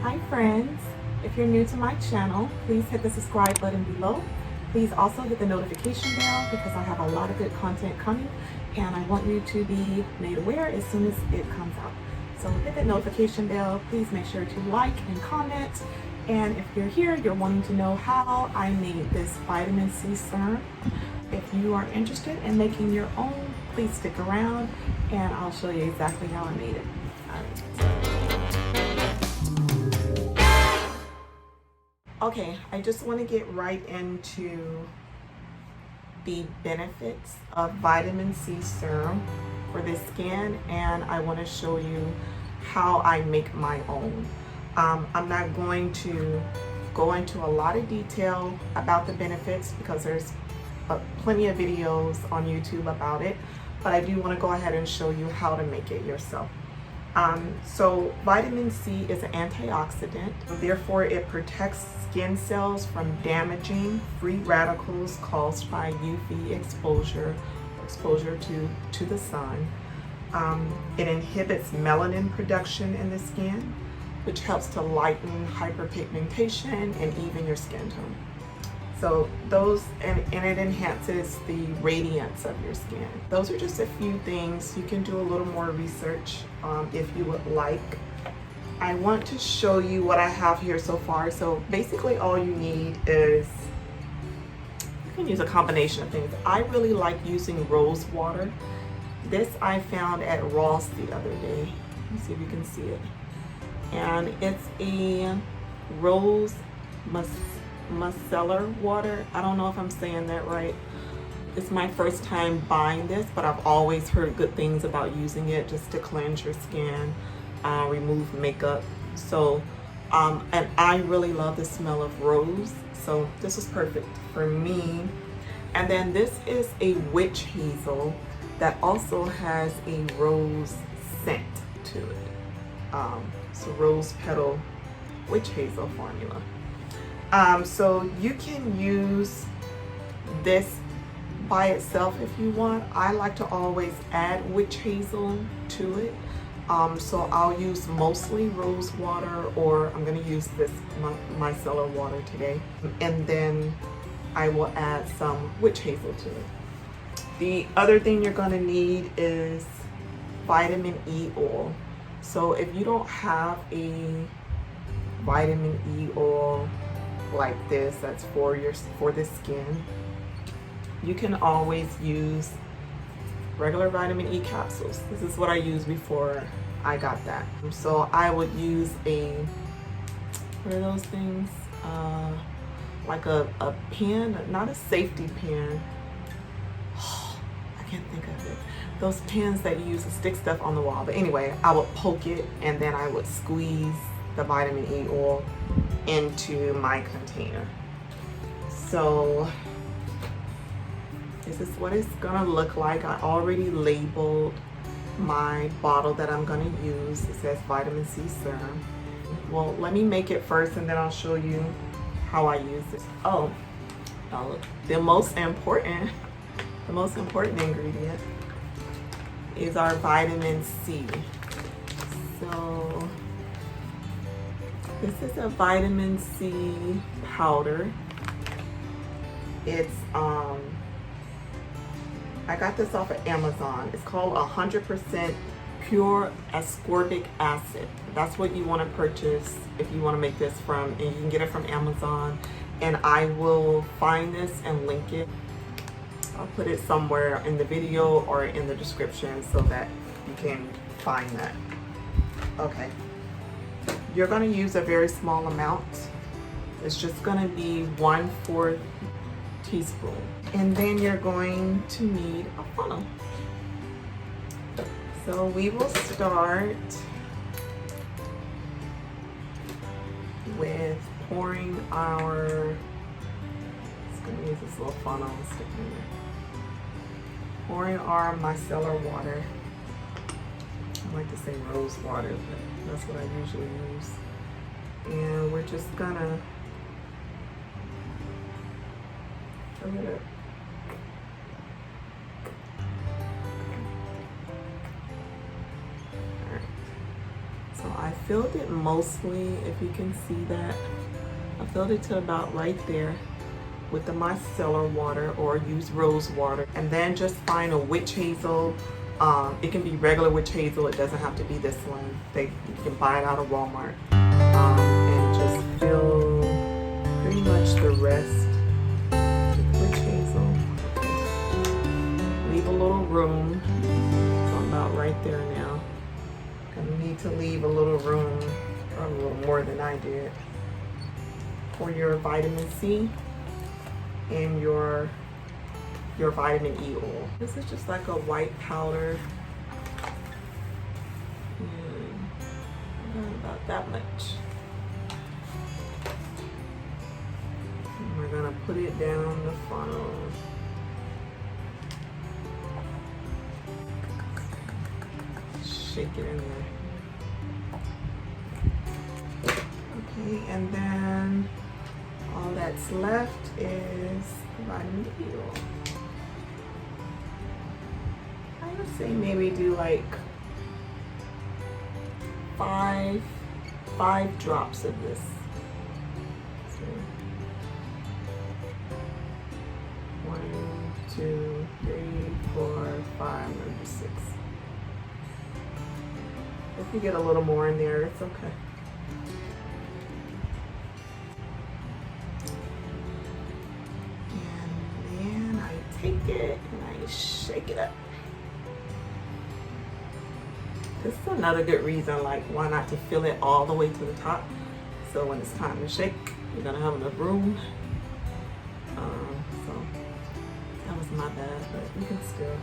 Hi friends, if you're new to my channel, please hit the subscribe button below. Please also hit the notification bell because I have a lot of good content coming and I want you to be made aware as soon as it comes out. So hit that notification bell, please make sure to like and comment. And if you're here, you're wanting to know how I made this vitamin C serum. If you are interested in making your own, please stick around and I'll show you exactly how I made it. All right. Okay, I just want to get right into the benefits of vitamin C serum for the skin, and I want to show you how I make my own. I'm not going to go into a lot of detail about the benefits because there's plenty of videos on YouTube about it, but I do want to go ahead and show you how to make it yourself. So vitamin C is an antioxidant, therefore it protects skin cells from damaging free radicals caused by UV exposure to the sun. It inhibits melanin production in the skin, which helps to lighten hyperpigmentation and even your skin tone. So and it enhances the radiance of your skin. Those are just a few things. You can do a little more research if you would like. I want to show you what I have here so far. So basically all you need is, you can use a combination of things. I really like using rose water. This I found at Ross the other day. Let me see if you can see it. And it's a rose Micellar water. I don't know if I'm saying that right. It's my first time buying this, but I've always heard good things about using it just to cleanse your skin, remove makeup. So, and I really love the smell of rose. So this is perfect for me. And then this is a witch hazel that also has a rose scent to it. It's a rose petal witch hazel formula. So you can use this by itself if you want. I like to always add witch hazel to it. So I'll use mostly rose water, or I'm going to use this micellar water today. And then I will add some witch hazel to it. The other thing you're going to need is vitamin E oil. So if you don't have a vitamin E oil like this that's for the skin, you can always use regular vitamin E capsules. This is what I used before I got that. So I would use what are those things, like a pen, not a safety pin. I can't think of it. Those pens that you use to stick stuff on the wall. But anyway, I would poke it and then I would squeeze the vitamin E oil into my container. So this is what it's gonna look like. I already labeled my bottle that I'm gonna use. It says vitamin C serum. Well, let me make it first and then I'll show you how I use it. Oh, the most important ingredient is our vitamin C. So this is a vitamin C powder. It's I got this off of Amazon. It's called 100% pure ascorbic acid. That's what you want to purchase if you want to make this from, and you can get it from Amazon. And I will find this and link it. I'll put it somewhere in the video or in the description so that you can find that. Okay. You're going to use a very small amount. It's just going to be 1/4 teaspoon. And then you're going to need a funnel. So we will start with pouring our, just going to use this little funnel and stick it in there. Pouring our micellar water. I like to say rose water, but that's what I usually use. And we're just gonna fill it up. Alright, so I filled it mostly, if you can see that. I filled it to about right there with the micellar water, or use rose water. And then just find a witch hazel. It can be regular witch hazel. It doesn't have to be this one. You can buy it out of Walmart. And just fill pretty much the rest with witch hazel. Leave a little room. So I'm about right there now. Gonna need to leave a little room, or a little more than I did, for your vitamin C and your vitamin E oil. This is just like a white powder. And about that much. And we're gonna put it down the funnel. Shake it in there. Okay, and then all that's left is the vitamin E oil. I would say maybe do like five drops of this. So 1, 2, 3, 4, 5, maybe 6. If you get a little more in there, it's okay. Take it and I shake it up. This is another good reason, like, why not to fill it all the way to the top, so when it's time to shake, you're gonna have enough room. So that was my bad, but you can still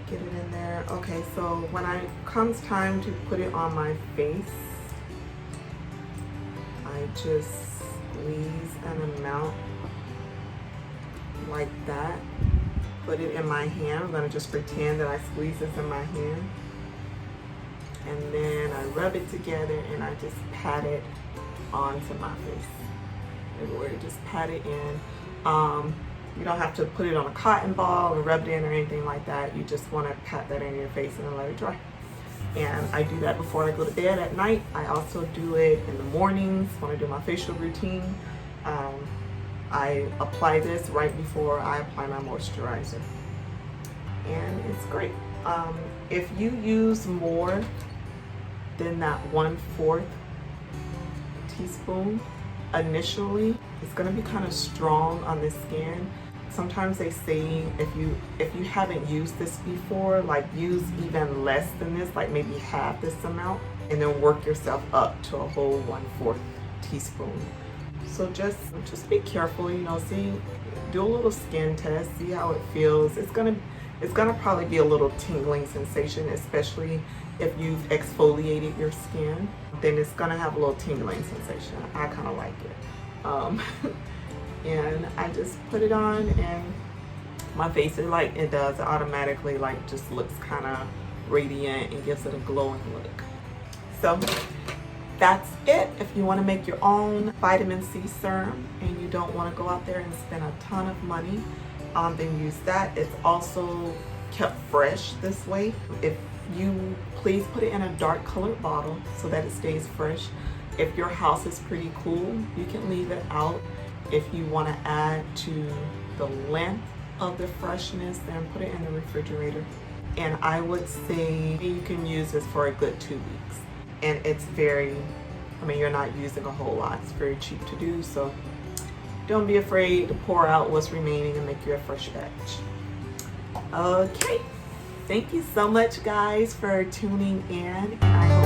get it in there. Okay, so when it comes time to put it on my face, I just squeeze an amount like that, put it in my hand. I'm gonna just pretend that I squeeze this in my hand, and then I rub it together and I just pat it onto my face. Everywhere, just pat it in. You don't have to put it on a cotton ball and rub it in or anything like that. You just want to pat that in your face and then let it dry. And I do that before I go to bed at night. I also do it in the mornings when I do my facial routine. I apply this right before I apply my moisturizer, and it's great. If you use more than that 1/4 teaspoon initially, it's going to be kind of strong on the skin. Sometimes they say if you haven't used this before, like, use even less than this, like maybe half this amount, and then work yourself up to a whole 1/4 teaspoon. So just be careful, you know, do a little skin test, see how it feels. It's gonna probably be a little tingling sensation, especially if you've exfoliated your skin. Then it's gonna have a little tingling sensation. I kind of like it. And I just put it on, and my face is like, it does automatically, like, just looks kind of radiant and gives it a glowing look. So that's it. If you want to make your own vitamin C serum and you don't want to go out there and spend a ton of money, then use that. It's also kept fresh this way. If you please put it in a dark colored bottle so that it stays fresh. If your house is pretty cool, you can leave it out. If you want to add to the length of the freshness, then put it in the refrigerator. And I would say you can use this for a good 2 weeks. And it's you're not using a whole lot. It's very cheap to do, so don't be afraid to pour out what's remaining and make you a fresh batch. Okay, thank you so much, guys, for tuning in, and I hope